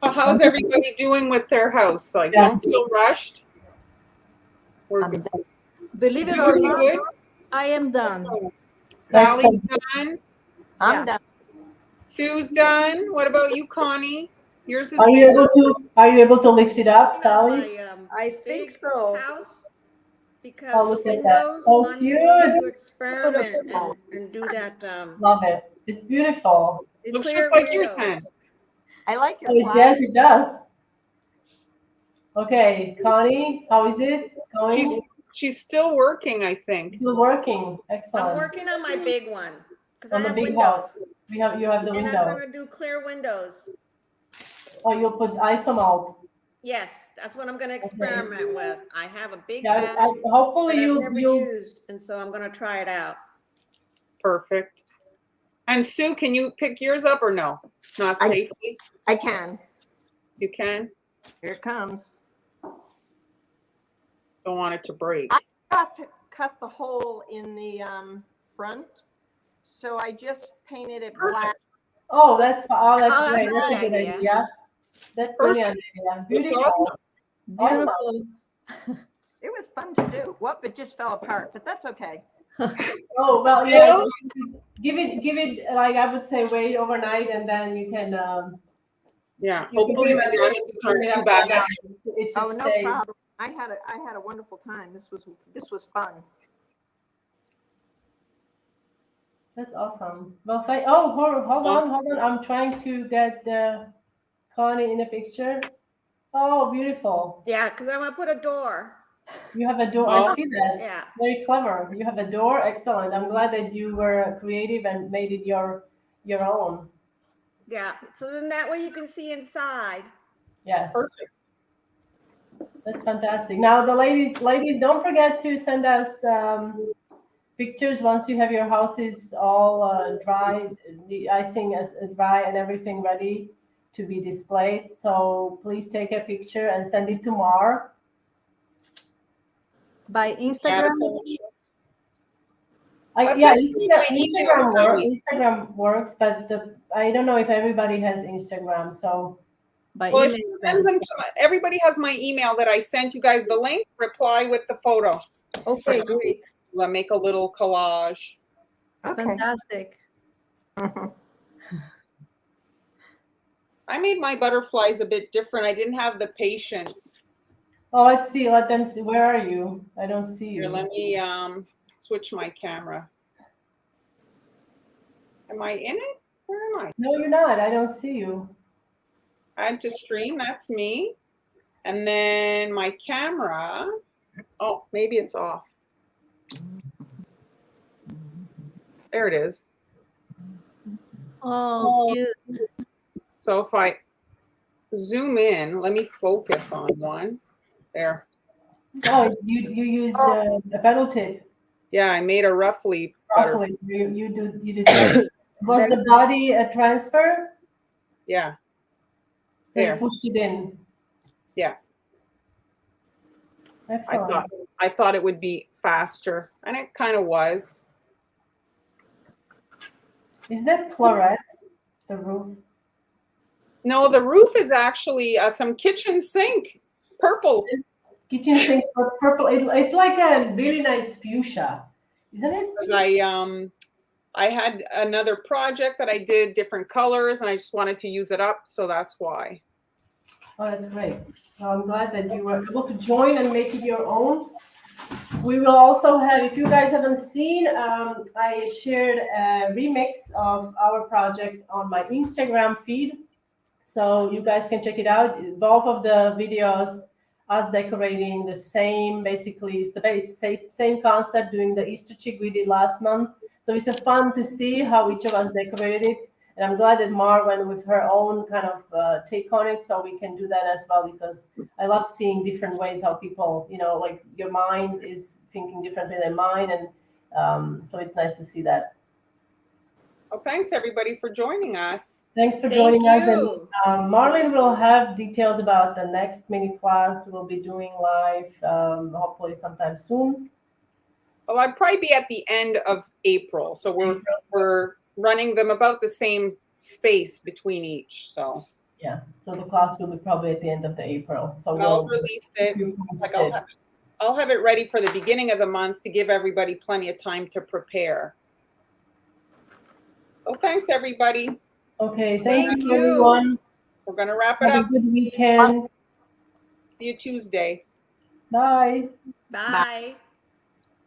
Well, how's everybody doing with their house? Like, Yes. don't feel rushed. We're I'm good. done. Believe it Sue, or are you not, good? I am done. Sally's done. I'm Yeah. done. Sue's done. What about you, Connie? Yours is Are you bigger. able to lift it up, Sally? I think big so. house because Oh, the look at that. windows So want me to cute. experiment and do that Love it. It's beautiful. Looks clear just like yours, windows. Han. I like your Oh, flowers. yes, it does. Okay, Connie, how is it going? She's still working, I think. Still working. I'm Excellent. working on my big one because I On the have big windows. house. You have the And I'm windows. gonna do clear windows. Oh, you'll put isomalt. Yes, that's what I'm gonna experiment with. I have a big Yeah, bag hopefully that I've you never used, and so I'm gonna try it out. Perfect. And Sue, can you pick yours up or no? Not I- safely? I can. You can? Here it comes. Don't want it to break. I got to cut the hole in the front, so I just painted it black. Oh, that's great. that's That's a a good good idea. idea. That's brilliant idea. Looks Beautiful. awesome. Beautiful. It was fun to do. Whoop, it just fell apart, but that's okay. Oh, well, yeah. Bill? Give it like I would say wait overnight and then you can Yeah, you can hopefully the put damages aren't it too upside bad. down. It should Oh, no stay. problem. I had a wonderful time. This was fun. That's awesome. Well, hold on. I'm trying to get Connie in a picture. Oh, beautiful. Yeah, because I'm gonna put a door. You have a door. Oh. I see that. Yeah, Very clever. You have a door. Excellent. I'm glad that you were creative and made it your own. yeah. So then that way you can see inside. Yes. Perfect. That's fantastic. Now, the ladies, don't forget to send us pictures once you have your houses all dry, the icing is dry and everything ready to be displayed. So please take a picture and send it to Mar. By Instagram. Instagram works, but I don't know if everybody has Instagram. So By Well, if email. she sends them to, everybody has my email that I sent you guys the link. Reply with the photo. Okay, great. We'll make a little collage. Okay. Fantastic. I made my butterflies a bit different. I didn't have the patience. Oh, let's see. Let them see. Where are you? I don't see Here, you. let me switch my camera. Am I in it? Where am I? No, you're not. I don't see you. Add to stream, that's me. And then my camera, oh, maybe it's off. There it is. Oh, cute. So if I zoom in, let me focus on one. There. Oh, it's you used the pedal tip. Yeah, I made a roughly butterfly. Roughly. You did that. Was the body a transfer? Yeah. So you There. pushed it in. Yeah. Excellent. I thought it would be faster, and it kind of was. Is that claret, the roof? No, the roof is actually some kitchen sink, purple. Kitchen sink purple. It's like a really nice fuchsia, isn't it? Because I had another project that I did different colors, and I just wanted to use it up, so that's why. Oh, that's great. Well, I'm glad that you were able to join and make it your own. We will also have, if you guys haven't seen, I shared a remix of our project on my Instagram feed. So you guys can check it out. Both of the videos, us decorating the same, basically, it's the same concept, doing the Easter chick we did last month. So it's a fun to see how each of us decorated it. And I'm glad that Mar went with her own kind of take on it, so we can do that as well, because I love seeing different ways how people, like your mind is thinking differently than mine. And so it's nice to see that. Well, thanks everybody for joining us. Thanks for Thank joining us. you. And Marlene will have details about the next mini class we'll be doing live, hopefully sometime soon. Well, I'd probably be at the end of April, so we're running them about the same space between each. So Yeah, so the class will be probably at the end of the April. So I'll we'll release it. Like post it. I'll have it ready for the beginning of the month to give everybody plenty of time to prepare. So thanks everybody. Okay, Thank thank you, you. everyone. We're gonna wrap it Have up. a good weekend. See you Tuesday. Bye. Bye.